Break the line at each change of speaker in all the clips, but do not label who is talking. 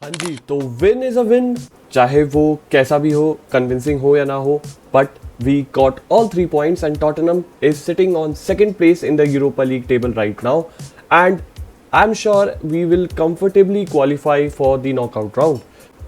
हाँ जी, तो win is a win, चाहे वो कैसा भी हो, कन्विंसिंग हो या ना हो, but we got all 3 points and Tottenham is sitting on second place in the Europa League table right now, and I'm sure we will comfortably qualify for the knockout round.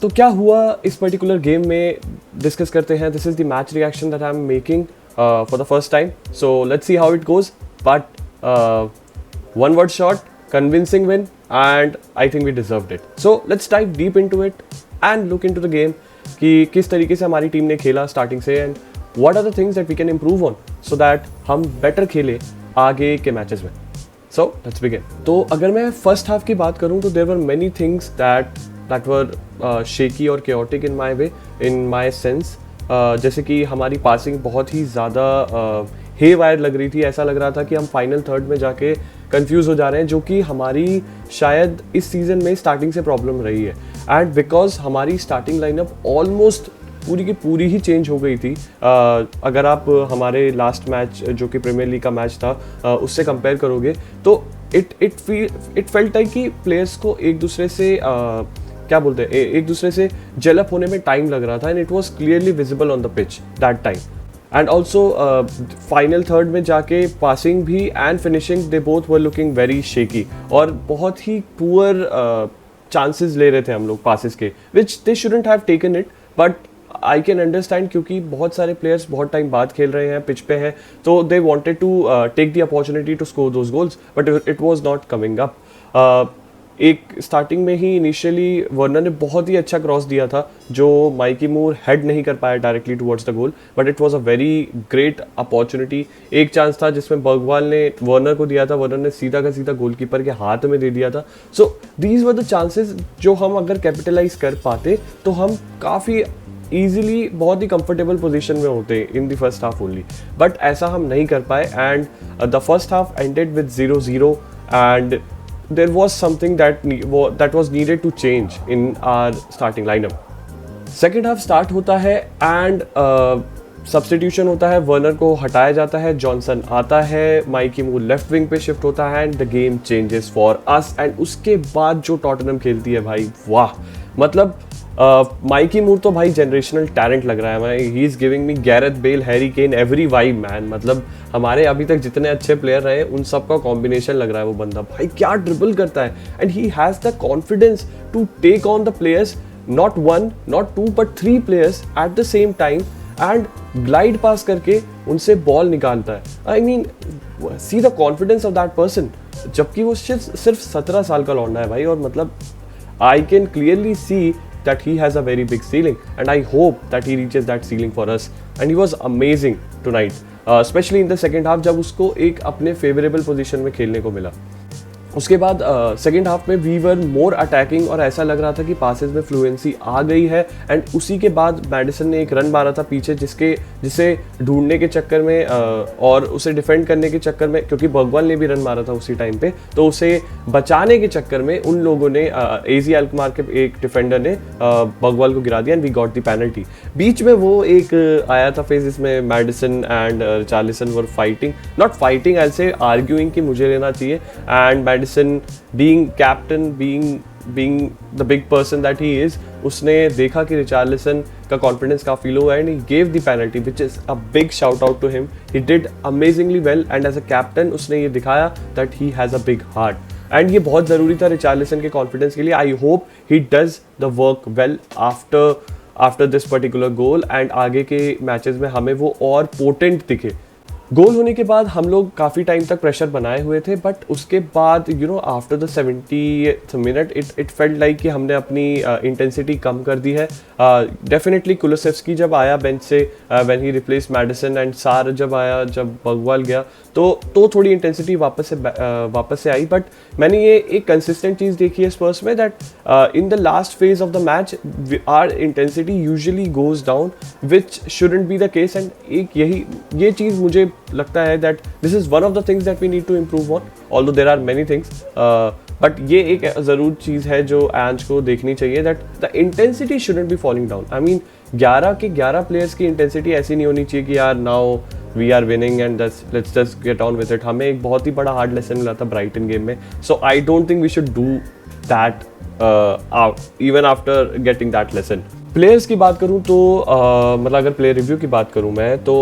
तो क्या हुआ इस particular game में discuss करते हैं. This is the match reaction that I am making for the first time, so let's see how it goes. But one word shot, convincing win, and I think we deserved it. So let's dive deep into it and look into the game कि किस तरीके से हमारी team ने खेला starting से, and what are the things that we can improve on so that हम better खेले आगे के मैचेस में. So let's begin. तो अगर मैं फर्स्ट हाफ की बात करूँ तो there were many things that were shaky और chaotic in my way, in my sense. जैसे कि हमारी पासिंग बहुत ही ज़्यादा हे वायर लग रही थी. ऐसा लग रहा था कि हम फाइनल थर्ड में जाके कंफ्यूज हो जा रहे हैं, जो कि हमारी शायद इस सीज़न में स्टार्टिंग से प्रॉब्लम रही है. एंड बिकॉज हमारी स्टार्टिंग लाइनअप ऑलमोस्ट पूरी की पूरी ही चेंज हो गई थी. अगर आप हमारे लास्ट मैच जो कि प्रीमियर लीग का मैच था उससे कंपेयर करोगे तो इट फेल्ट लाइक कि प्लेयर्स को एक दूसरे से क्या बोलते हैं, एक दूसरे से जेलअप होने में टाइम लग रहा था, and it was clearly visible on the pitch that time. And also final third में जाके पासिंग भी and finishing they both were looking very shaky, और बहुत ही पुअर चांसेस ले रहे थे हम लोग पासिस के, which they shouldn't have taken it. But I can understand क्योंकि बहुत सारे प्लेयर्स बहुत टाइम बाद खेल रहे हैं, पिच पे हैं, तो they wanted to take the opportunity to score those goals, but it was not coming up. एक स्टार्टिंग में ही इनिशियली वर्नर ने बहुत ही अच्छा क्रॉस दिया था जो माइकी मूर हेड नहीं कर पाया directly towards the goal, but it was a very great opportunity. एक चांस था जिसमें बर्गवाल ने वर्नर को दिया था, वर्नर ने सीधा का सीधा गोलकीपर के हाथ में दे दिया था. So these were the chances जो हम अगर कैपिटलाइज कर पाते तो हम काफ़ी ईजिली बहुत ही कंफर्टेबल पोजीशन में होते in the first half only. But ऐसा हम नहीं कर पाए, and the first half ended with 0-0, and there was something that was needed to change in our starting lineup. Second half start होता है and सब्सटीट्यूशन होता है, वर्नर को हटाया जाता है, जॉनसन आता है, माइकी मूर लेफ्ट विंग पे शिफ्ट होता है, and the game changes for us. And उसके बाद जो टॉटनहम खेलती है भाई, वाह. मतलब माइकी मूर तो भाई जनरेशनल टैलेंट लग रहा है भाई. He is giving me Gareth Bale, Harry Kane, every vibe man. मतलब हमारे अभी तक जितने अच्छे प्लेयर रहे उन सब का कॉम्बिनेशन लग रहा है वो बंदा. भाई क्या ड्रिबल करता है, and he has the confidence to take on the players, not one not two but 3 players at the same time, and glide pass करके उनसे बॉल निकालता है. I mean see the confidence of that person, जबकि वो सिर्फ 17 साल का लौंडा है भाई. और मतलब I can clearly see that he has a very big ceiling, and I hope that he reaches that ceiling for us. And he was amazing tonight, especially in the second half जब उसको एक अपने favorable position में खेलने को मिला. उसके बाद सेकेंड हाफ में वी वर मोर अटैकिंग, और ऐसा लग रहा था कि पासेस में फ्लुएंसी आ गई है. एंड उसी के बाद मैडिसन ने एक रन मारा था पीछे, जिसे ढूंढने के चक्कर में और उसे डिफेंड करने के चक्कर में, क्योंकि बर्गवाल ने भी रन मारा था उसी टाइम पे, तो उसे बचाने के चक्कर में उन लोगों ने एजी अल्कमार के एक डिफेंडर ने बर्गवाल को गिरा दिया, and we got the penalty. बीच में वो एक आया था फेज जिसमें Maddison and Richarlison were fighting, not fighting, I say arguing कि मुझे लेना चाहिए. And Madison being captain, being the big person that he is, उसने देखा कि रिचार्लिसन का कॉन्फिडेंस काफ़ी लो है, and he gave the penalty, which is a big shout out to him. He did amazingly well, and as a captain उसने ये दिखाया that he has a big heart. And ये बहुत ज़रूरी था रिचार्लिसन के कॉन्फिडेंस के लिए. I hope he does the work well after this particular goal, and आगे के मैचेस में हमें वो और पोटेंट दिखे. गोल होने के बाद हम लोग काफ़ी टाइम तक प्रेशर बनाए हुए थे, बट उसके बाद after the 70th minute it felt like कि हमने अपनी इंटेंसिटी कम कर दी है. डेफिनेटली कुलुसेव्स्की जब आया बेंच से, when he replace Madison, and Sarr जब आया, जब बर्गवाल गया, तो थोड़ी इंटेंसिटी वापस से आई. बट मैंने ये एक कंसिस्टेंट चीज़ देखी है स्पर्स में, that in the last phase of the match our intensity usually goes down, which shouldn't be the case. And ये चीज़ मुझे लगता है that this is one of the things that we need to improve on, although there are many things. But ये एक ज़रूर चीज़ है जो एंज को देखनी चाहिए, that the intensity shouldn't be falling down. I mean 11 के 11 प्लेयर्स की इंटेंसिटी ऐसी नहीं होनी चाहिए कि यार now we are winning and let's just get on with it. हमें एक बहुत ही बड़ा हार्ड लेसन मिला था ब्राइटन गेम में, so I don't think we should do that even after getting that lesson. Players की बात करूं तो मतलब अगर प्लेयर रिव्यू की बात करूं मैं तो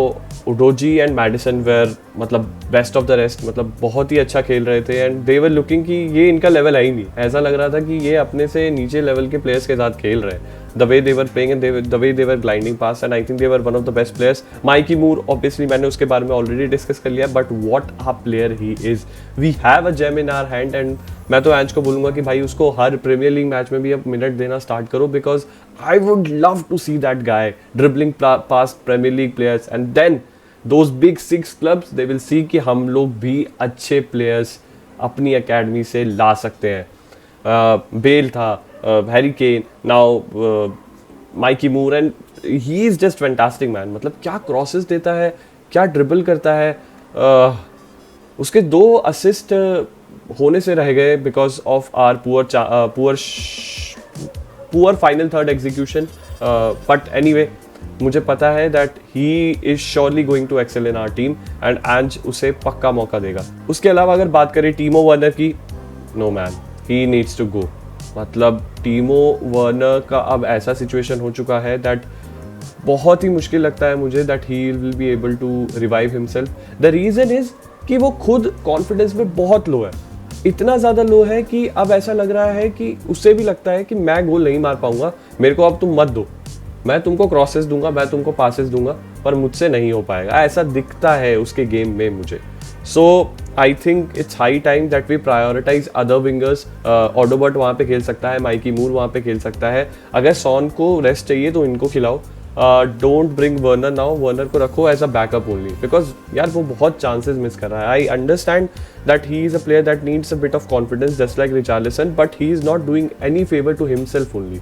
उडोजी एंड मैडिसन वेयर मतलब बेस्ट ऑफ द रेस्ट, मतलब बहुत ही अच्छा खेल रहे थे एंड दे वर लुकिंग कि ये इनका लेवल है ही नहीं, ऐसा लग रहा था कि ये अपने से नीचे लेवल के प्लेयर्स के साथ खेल रहे हैं। The way they were playing and the way they were gliding pass and I think they were one of the best players. Mikey Moore obviously मैंने उसके बारे में ऑलरेडी डिस्कस कर लिया, but what a player he is, we have a gem in our hand and मैं तो एंज को बोलूंगा कि भाई उसको हर प्रीमियर लीग मैच में भी अब मिनट देना स्टार्ट करो, because I would love to see that guy dribbling past Premier League players and then those big 6 clubs they will see कि हम लोग भी अच्छे प्लेयर्स अपनी एकेडमी से ला सकते हैं। बेल था, Harry Kane, now Mikey Moore and he is just fantastic man. मतलब क्या क्रॉसेस देता है, क्या ड्रिबल करता है। उसके 2 असिस्ट होने से रह गए because of our poor final third execution, but anyway मुझे पता है that he is surely going to excel in our team and Ange उसे पक्का मौका देगा। उसके अलावा अगर बात करें टीमो वर्नर की, no man, he needs to go. मतलब टीमो वर्नर का अब ऐसा सिचुएशन हो चुका है दैट बहुत ही मुश्किल लगता है मुझे that he will be able to revive himself. The reason is कि वो खुद कॉन्फिडेंस में बहुत लो है, इतना ज़्यादा लो है कि अब ऐसा लग रहा है कि उससे भी लगता है कि मैं गोल नहीं मार पाऊंगा, मेरे को अब तुम मत दो, मैं तुमको क्रॉसेस दूंगा, मैं तुमको पासेस दूंगा, पर मुझसे नहीं हो पाएगा, ऐसा दिखता है उसके गेम में मुझे। So I think it's high time that we prioritise other wingers. Odobert वहाँ पे खेल सकता है, माइकी मूर वहाँ पे खेल सकता है, अगर सॉन को रेस्ट चाहिए तो इनको खिलाओ। Don't bring Werner now, Werner को रखो as a backup only, because यार वो बहुत चांसेस मिस कर रहा है। I understand that he is a player that needs a bit of confidence just like Richarlison, but he is not doing any favour to himself only.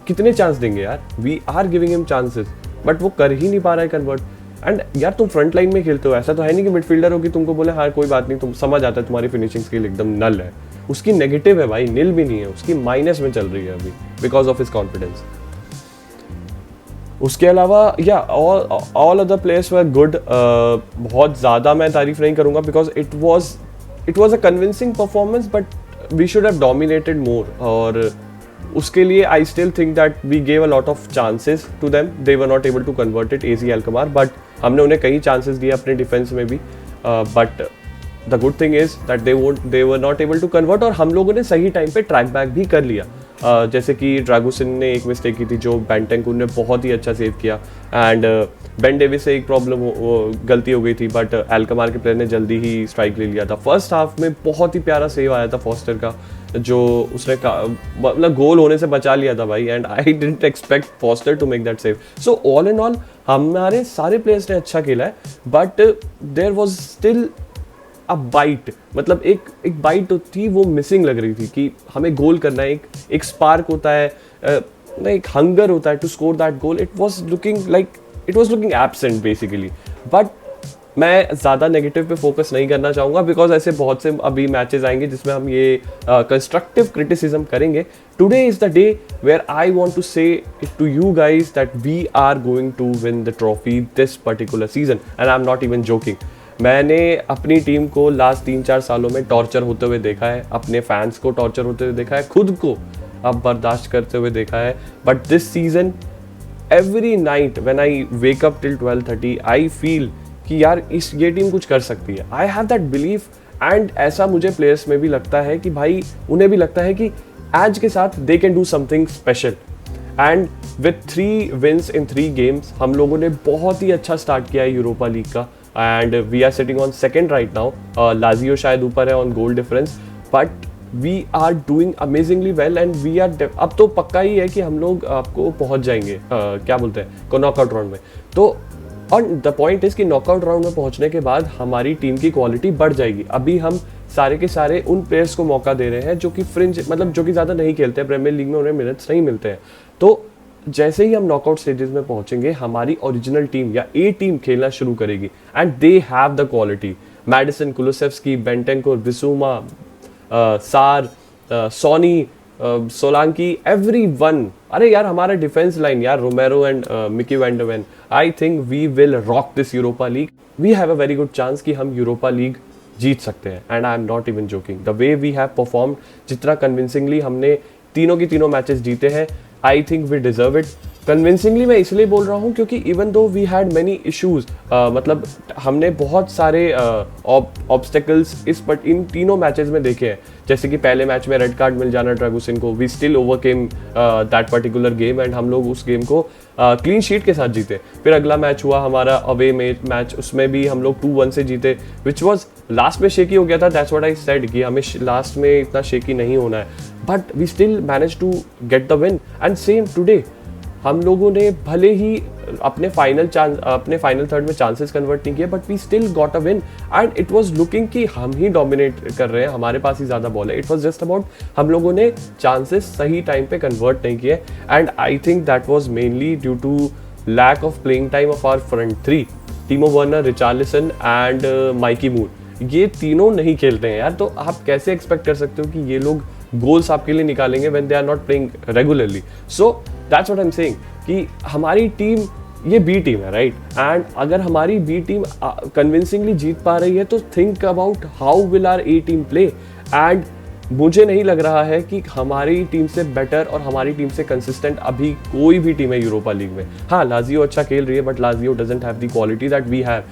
कितने chance देंगे यार, we are giving him chances, but वो कर ही नहीं पा रहा है convert. And यार तुम फ्रंट लाइन में खेलते हो, ऐसा तो है नहीं कि मिडफील्डर हो कि तुमको बोले हाँ कोई बात नहीं, तुम समझ आता है तुम्हारी फिनिशिंग स्किल एकदम नल है। उसकी नेगेटिव है भाई, निल भी नहीं है, उसकी माइनस में चल रही है अभी बिकॉज ऑफ हिज कॉन्फिडेंस। उसके अलावा या all other players were good. बहुत ज़्यादा मैं तारीफ नहीं करूँगा because it was a convincing performance, but we should have dominated more. और उसके लिए I still think that we gave a lot of chances to them, they were not able to convert it, AZ Alkmaar, but हमने उन्हें कई chances दिए अपने defence में भी, but the good thing is that they were not able to convert. और हम लोगों ने सही टाइम पे ट्रैक बैक भी कर लिया। जैसे कि ड्रैगुसन ने एक मिस्टेक की थी जो बेंटेंकुर ने बहुत ही अच्छा सेव किया, एंड बेन डेविस से एक गलती हो गई थी, बट अल्कमार के प्लेयर ने जल्दी ही स्ट्राइक ले लिया था। फर्स्ट हाफ में बहुत ही प्यारा सेव आया था फॉस्टर का, जो उसने मतलब गोल होने से बचा लिया था भाई, and I didn't expect Forster to make that save. So all in all हमारे सारे प्लेयर्स ने अच्छा खेला है, but there was still a bite, मतलब एक बाइट थी वो मिसिंग लग रही थी कि हमें गोल करना है, एक स्पार्क होता है, एक हंगर होता है to score that goal. It was looking absent basically. But मैं ज़्यादा नेगेटिव पे फोकस नहीं करना चाहूँगा बिकॉज ऐसे बहुत से अभी मैचेस आएंगे जिसमें हम ये कंस्ट्रक्टिव क्रिटिसिज्म करेंगे। Today is the day where I want to say to you guys that we are going to win the trophy this particular season, and I am not even joking. मैंने अपनी team को last 3-4 सालों में torture होते हुए देखा है, अपने फैंस को टॉर्चर होते हुए देखा है, खुद को अब बर्दाश्त करते हुए देखा है, but this season every night when I wake up till 12:30 I feel कि यार ये टीम कुछ कर सकती है। I have that belief, and ऐसा मुझे प्लेयर्स में भी लगता है कि भाई उन्हें भी लगता है कि एज के साथ they can do something special. And with 3 wins in 3 games हम लोगों ने बहुत ही अच्छा स्टार्ट किया है यूरोपा लीग का, and we are sitting on second right now. Lazio शायद ऊपर है on goal difference, but we are doing amazingly well, and we are अब तो पक्का ही है कि हम लोग आपको पहुंच जाएंगे क्या बोलते हैं को नॉकआउट राउंड में। तो और द पॉइंट इज कि नॉकआउट राउंड में पहुंचने के बाद हमारी टीम की क्वालिटी बढ़ जाएगी। अभी हम सारे के सारे उन प्लेयर्स को मौका दे रहे हैं जो कि फ्रिंज, मतलब जो कि ज़्यादा नहीं खेलते हैं, प्रीमियर लीग में उन्हें मिनट्स नहीं मिलते हैं। तो जैसे ही हम नॉकआउट स्टेजेस में पहुंचेंगे हमारी ओरिजिनल टीम या ए टीम खेलना शुरू करेगी, and they have the quality. Maddison, Kulusevski, Bentancur, Bissouma, Sarr, Sonny, Solanki, everyone. अरे यार हमारा डिफेंस लाइन यार, Romero and Micky van de Ven, I think we will rock this Europa League. We have a very good chance कि हम Europa League जीत सकते हैं, and I am not even joking. The way we have performed, जितना convincingly हमने तीनों की तीनों मैचेस जीते हैं। I think we deserve it convincingly. मैं इसलिए बोल रहा हूँ क्योंकि even though we had many issues, मतलब हमने बहुत सारे ऑब्स्टेकल्स इन तीनों मैचेस में देखे हैं। जैसे कि पहले मैच में रेड कार्ड मिल जाना ड्रैगुसिन को, we still overcame that particular game and हम लोग उस गेम को क्लीन शीट के साथ जीते। फिर अगला मैच हुआ हमारा अवे मैच, उसमें भी हम लोग 2-1 से जीते, विच वॉज लास्ट में शेकी हो गया था। दैट्स व्हाट आई सेड कि हमें लास्ट में इतना शेकी नहीं होना है, but we still manage to get the win. And same today, हम लोगों ने भले ही अपने फाइनल थर्ड में चांसेस कन्वर्ट नहीं किए, but we still got a win and it was looking कि हम ही डोमिनेट कर रहे हैं, हमारे पास ही ज़्यादा बॉल है। इट वाज जस्ट अबाउट हम लोगों ने चांसेस सही टाइम पे कन्वर्ट नहीं किए and I think that was mainly due to lack of playing time of our front three, Timo Werner, Richarlison and Mikey Moore. ये तीनों नहीं खेलते हैं यार, तो आप कैसे एक्सपेक्ट कर सकते हो कि ये लोग गोल्स आपके लिए निकालेंगे when they are not playing regularly. So that's what I am saying कि हमारी टीम ये बी टीम है, राइट? एंड अगर हमारी बी टीम कन्विंसिंगली जीत पा रही है तो think about how will our A team play. And मुझे नहीं लग रहा है कि हमारी टीम से बेटर और हमारी टीम से कंसिस्टेंट अभी कोई भी टीम है यूरोपा लीग में। हाँ, लाजियो अच्छा खेल रही है, but Lazio doesn't have the quality that we have.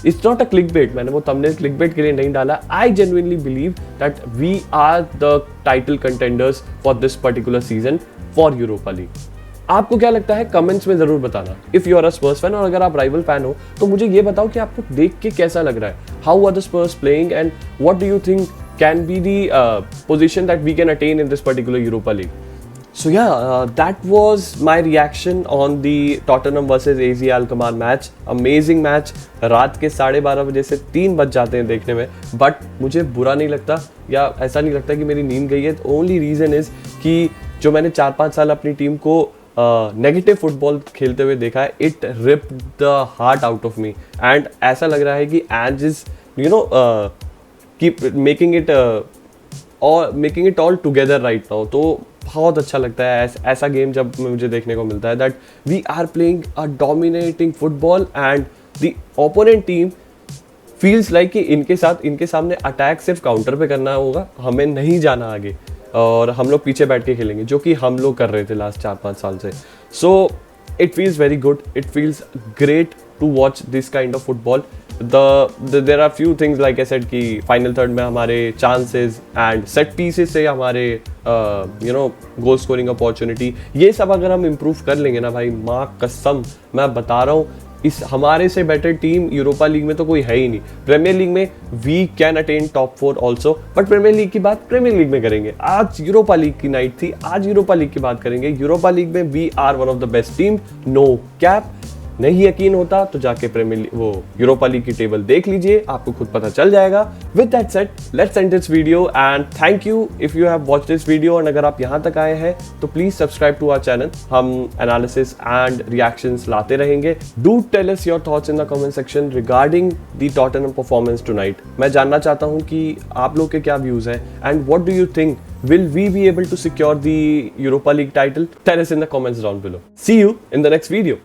It's not a clickbait, मैंने वो थंबनेल क्लिकबेट के लिए नहीं डाला। I genuinely believe that we are the title contenders for this particular season for Europa League. आपको क्या लगता है कमेंट्स में जरूर बताना। If you are a Spurs fan, और अगर आप राइवल फैन हो तो मुझे ये बताओ कि आपको देख के कैसा लग रहा है। How are the Spurs playing and what do you think can be the position that we can attain in this particular Europa League? So yeah, that was my reaction on the Tottenham versus AZ Alkmaar match. Amazing match. रात के 12:30 बजे से 3 बज जाते हैं देखने में, but मुझे बुरा नहीं लगता या ऐसा नहीं लगता कि मेरी नींद गई है। ओनली रीज़न इज़ कि जो मैंने 4-5 साल अपनी टीम को नेगेटिव फुटबॉल खेलते हुए देखा है, it ripped the heart out of me and ऐसा लग रहा है कि Ange is you know keep making it all together right now. तो बहुत अच्छा लगता है ऐसा गेम जब मुझे देखने को मिलता है, that we are playing a dominating football and the opponent team feels like कि इनके सामने अटैक सिर्फ काउंटर पे करना होगा, हमें नहीं जाना आगे और हम लोग पीछे बैठ के खेलेंगे, जो कि हम लोग कर रहे थे लास्ट 4-5 साल से। So it feels very good, it feels great to watch this kind of football. There are few things like I said कि फाइनल थर्ड में हमारे चांसेस एंड सेट पीसेस से हमारे गोल स्कोरिंग अपॉर्चुनिटी, ये सब अगर हम इम्प्रूव कर लेंगे ना भाई, माँ कसम मैं बता रहा हूँ, इस हमारे से बेटर टीम यूरोपा लीग में तो कोई है ही नहीं। प्रीमियर लीग में we can attain top 4 also, but Premier League की बात प्रीमियर लीग में करेंगे। आज यूरोपा लीग की नाइट थी, आज यूरोपा लीग की बात करेंगे। यूरोपा लीग में we are one of the best team, no cap. नहीं यकीन होता तो जाके यूरोपा लीग की टेबल देख लीजिए, आपको खुद पता चल जाएगा। With that said, let's end this video and thank you if you have watched this video. और अगर आप यहाँ तक आए हैं तो please subscribe to our channel, हम एनालिसिस एंड रिएक्शंस लाते रहेंगे। Do tell us your thoughts in the comment section regarding the Tottenham performance tonight. मैं जानना चाहता हूँ कि आप लोग के क्या व्यूज हैं and what do you think, will we be able to secure the Europa League title? Tell us in the comments down below. See you in the next video.